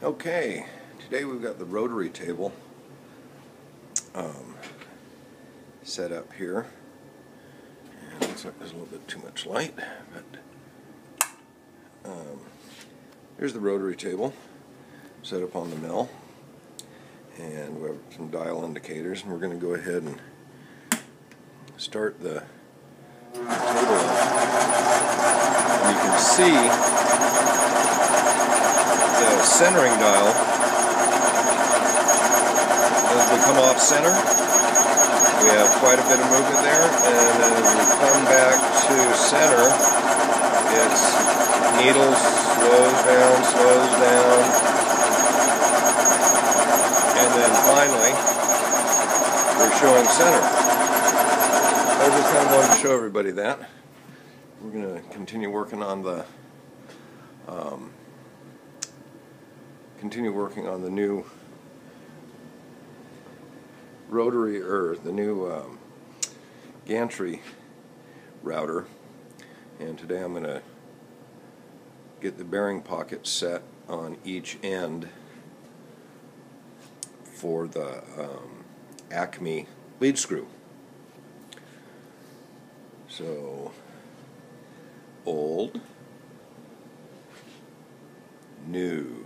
Okay, today we've got the rotary table set up here, and it looks like there's a little bit too much light, but here's the rotary table set up on the mill, and we have some dial indicators, and we're going to go ahead and start the table up. And you can see the centering dial as we come off center. We have quite a bit of movement there, and then as we come back to center, its needle slows down, and then finally we're showing center. I just kind of wanted to show everybody that. We're going to continue working on the new rotary, or the new gantry router, and today I'm going to get the bearing pocket set on each end for the Acme lead screw. So, old, new.